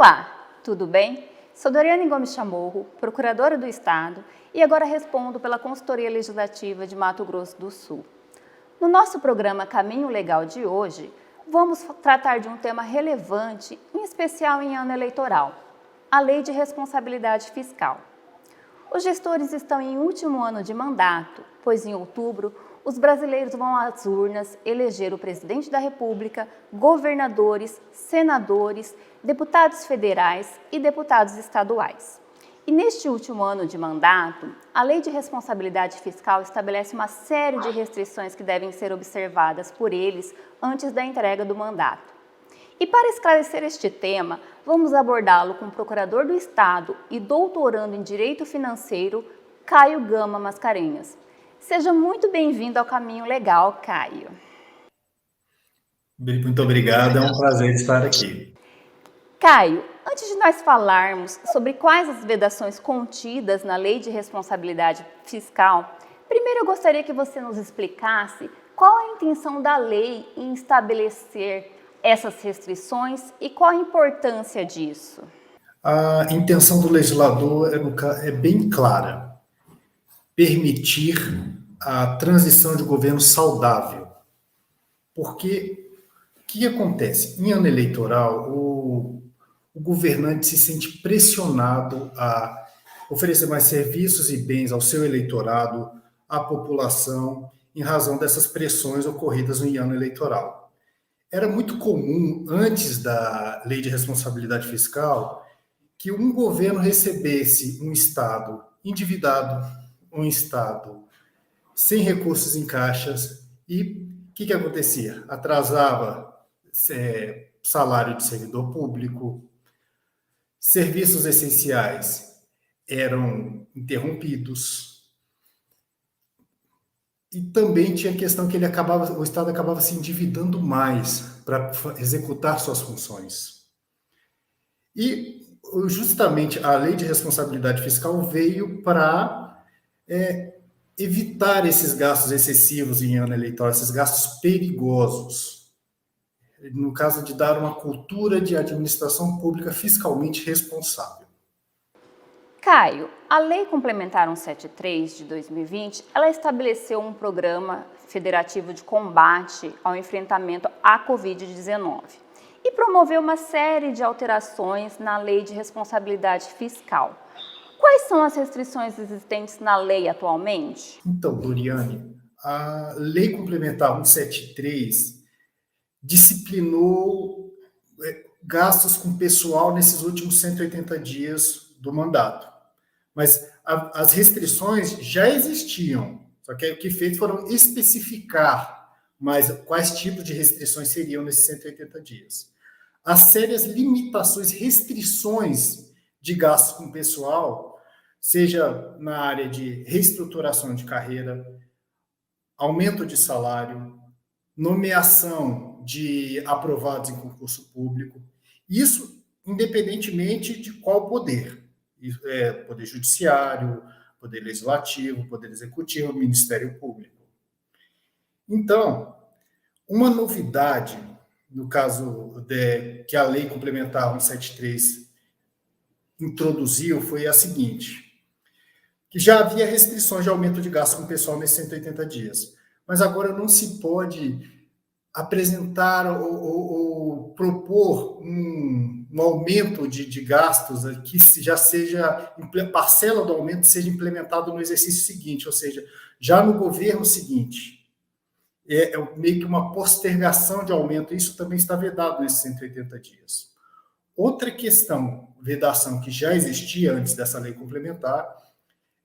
Olá, tudo bem? Sou Doriane Gomes Chamorro, procuradora do Estado, e agora respondo pela Consultoria Legislativa de Mato Grosso do Sul. No nosso programa Caminho Legal de hoje, vamos tratar de um tema relevante, em especial em ano eleitoral, a Lei de Responsabilidade Fiscal. Os gestores estão em último ano de mandato, pois em outubro os brasileiros vão às urnas eleger o presidente da República, governadores, senadores, deputados federais e deputados estaduais. E neste último ano de mandato, a Lei de Responsabilidade Fiscal estabelece uma série de restrições que devem ser observadas por eles antes da entrega do mandato. E para esclarecer este tema, vamos abordá-lo com o Procurador do Estado e doutorando em Direito Financeiro, Caio Gama Mascarenhas. Seja muito bem-vindo ao Caminho Legal, Caio. Muito obrigado, é um prazer estar aqui. Caio, antes de nós falarmos sobre quais as vedações contidas na Lei de Responsabilidade Fiscal, primeiro eu gostaria que você nos explicasse qual a intenção da lei em estabelecer essas restrições e qual a importância disso. A intenção do legislador é bem clara: permitir a transição de governo saudável. Porque o que acontece? Em ano eleitoral, o governante se sente pressionado a oferecer mais serviços e bens ao seu eleitorado, à população, em razão dessas pressões ocorridas no ano eleitoral. Era muito comum, antes da Lei de Responsabilidade Fiscal, que um governo recebesse um Estado endividado, um Estado sem recursos em caixas, e o que acontecia? Atrasava salário de servidor público, serviços essenciais eram interrompidos, e também tinha a questão que o Estado acabava se endividando mais para executar suas funções. E justamente a Lei de Responsabilidade Fiscal veio para evitar esses gastos excessivos em ano eleitoral, esses gastos perigosos, no caso de dar uma cultura de administração pública fiscalmente responsável. Caio, a Lei Complementar 173 de 2020, ela estabeleceu um programa federativo de combate ao enfrentamento à Covid-19 e promoveu uma série de alterações na Lei de Responsabilidade Fiscal. Quais são as restrições existentes na lei atualmente? Então, Doriane, a Lei Complementar 173 disciplinou gastos com pessoal nesses últimos 180 dias do mandato. Mas as restrições já existiam, só que o que fez foram especificar mais quais tipos de restrições seriam nesses 180 dias. As sérias limitações, restrições de gastos com pessoal, seja na área de reestruturação de carreira, aumento de salário, nomeação de aprovados em concurso público, isso independentemente de qual poder. Poder judiciário, poder legislativo, poder executivo, Ministério Público. Então, uma novidade, no caso que a Lei Complementar 173 introduziu, foi a seguinte: que já havia restrições de aumento de gasto com o pessoal nesses 180 dias, mas agora não se pode apresentar ou propor um aumento de gastos que já seja, parcela do aumento seja implementado no exercício seguinte, ou seja, já no governo seguinte. É meio que uma postergação de aumento, isso também está vedado nesses 180 dias. Outra questão, vedação que já existia antes dessa lei complementar,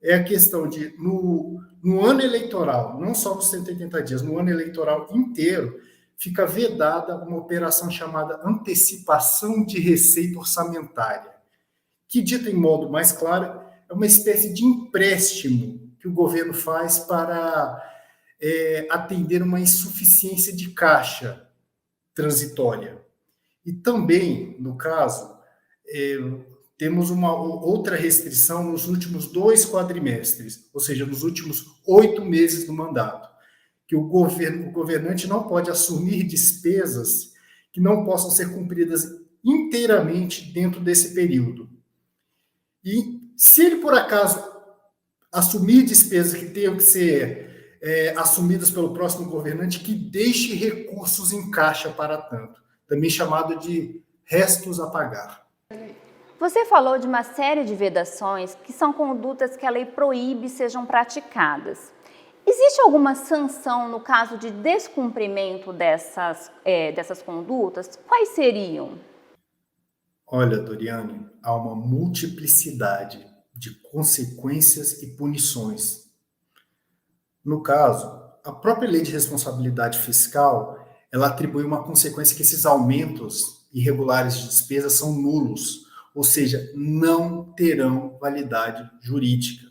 é a questão de, no ano eleitoral, não só nos 180 dias, no ano eleitoral inteiro, fica vedada uma operação chamada antecipação de receita orçamentária, que, dito em modo mais claro, é uma espécie de empréstimo que o governo faz para atender uma insuficiência de caixa transitória. E também, no caso, temos uma outra restrição nos últimos 2 quadrimestres, ou seja, nos últimos 8 meses do mandato, que o governante não pode assumir despesas que não possam ser cumpridas inteiramente dentro desse período. E se ele, por acaso, assumir despesas que tenham que ser assumidas pelo próximo governante, que deixe recursos em caixa para tanto, também chamado de restos a pagar. Você falou de uma série de vedações que são condutas que a lei proíbe sejam praticadas. Existe alguma sanção no caso de descumprimento dessas condutas? Quais seriam? Olha, Doriane, há uma multiplicidade de consequências e punições. No caso, a própria lei de responsabilidade fiscal, ela atribui uma consequência que esses aumentos irregulares de despesas são nulos, ou seja, não terão validade jurídica.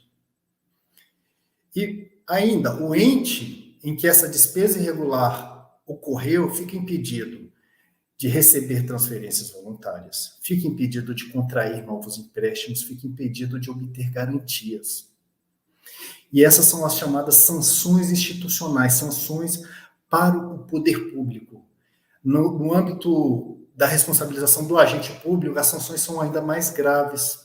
E ainda, o ente em que essa despesa irregular ocorreu fica impedido de receber transferências voluntárias, fica impedido de contrair novos empréstimos, fica impedido de obter garantias. E essas são as chamadas sanções institucionais, sanções para o poder público. No âmbito da responsabilização do agente público, as sanções são ainda mais graves.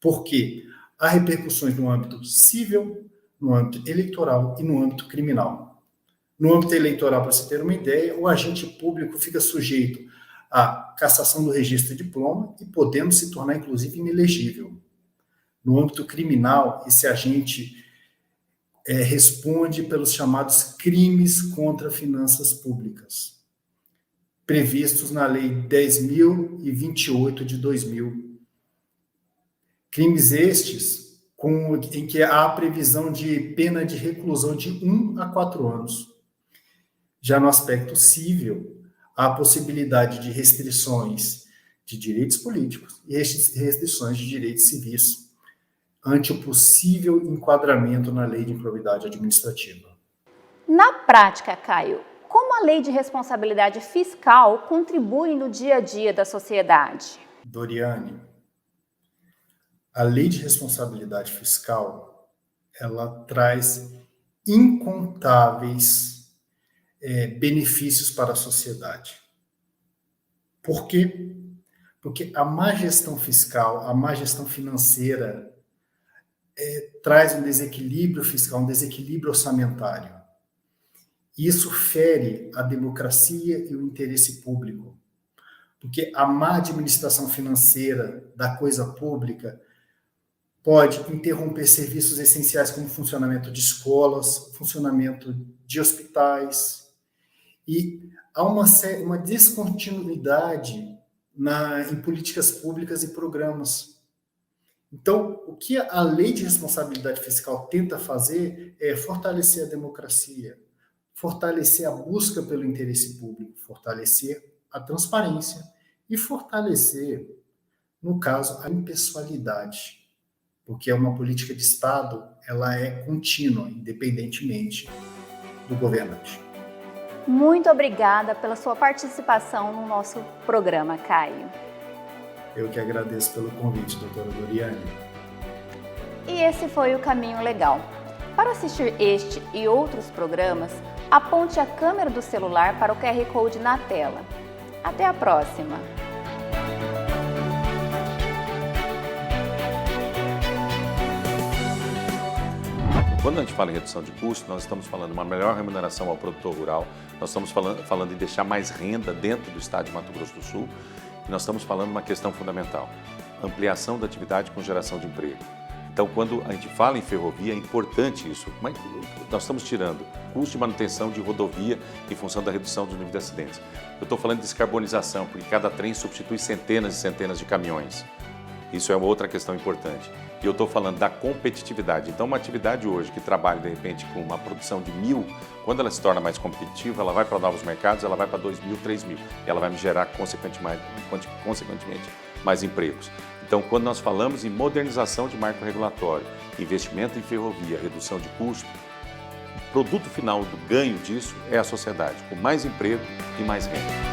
Por quê? Há repercussões no âmbito civil, no âmbito eleitoral e no âmbito criminal. No âmbito eleitoral, para você ter uma ideia, o agente público fica sujeito à cassação do registro de diploma e podendo se tornar, inclusive, inelegível. No âmbito criminal, esse agente responde pelos chamados crimes contra finanças públicas, previstos na Lei 10.028 de 2000. Crimes estes em que há a previsão de pena de reclusão de 1 a 4 anos. Já no aspecto civil, há a possibilidade de restrições de direitos políticos e restrições de direitos civis, ante o possível enquadramento na lei de improbidade administrativa. Na prática, Caio, como a lei de responsabilidade fiscal contribui no dia a dia da sociedade? Doriane, a lei de responsabilidade fiscal, ela traz incontáveis benefícios para a sociedade. Por quê? Porque a má gestão fiscal, a má gestão financeira, traz um desequilíbrio fiscal, um desequilíbrio orçamentário. Isso fere a democracia e o interesse público, porque a má administração financeira da coisa pública pode interromper serviços essenciais como o funcionamento de escolas, funcionamento de hospitais, e há uma descontinuidade em políticas públicas e programas. Então, o que a lei de responsabilidade fiscal tenta fazer é fortalecer a democracia, fortalecer a busca pelo interesse público, fortalecer a transparência e fortalecer, no caso, a impessoalidade, porque é uma política de Estado, ela é contínua, independentemente do governante. Muito obrigada pela sua participação no nosso programa, Caio. Eu que agradeço pelo convite, doutora Doriane. E esse foi o Caminho Legal. Para assistir este e outros programas, aponte a câmera do celular para o QR Code na tela. Até a próxima! Quando a gente fala em redução de custo, nós estamos falando de uma melhor remuneração ao produtor rural, nós estamos falando em deixar mais renda dentro do estado de Mato Grosso do Sul, e nós estamos falando de uma questão fundamental, ampliação da atividade com geração de emprego. Então, quando a gente fala em ferrovia, é importante isso. Mas nós estamos tirando custo de manutenção de rodovia em função da redução do número de acidentes. Eu estou falando de descarbonização, porque cada trem substitui centenas e centenas de caminhões. Isso é uma outra questão importante. E eu estou falando da competitividade. Então, uma atividade hoje que trabalha, de repente, com uma produção de 1.000, quando ela se torna mais competitiva, ela vai para novos mercados, ela vai para 2.000, 3.000. E ela vai me gerar, consequentemente, mais empregos. Então, quando nós falamos em modernização de marco regulatório, investimento em ferrovia, redução de custo, o produto final do ganho disso é a sociedade, com mais emprego e mais renda.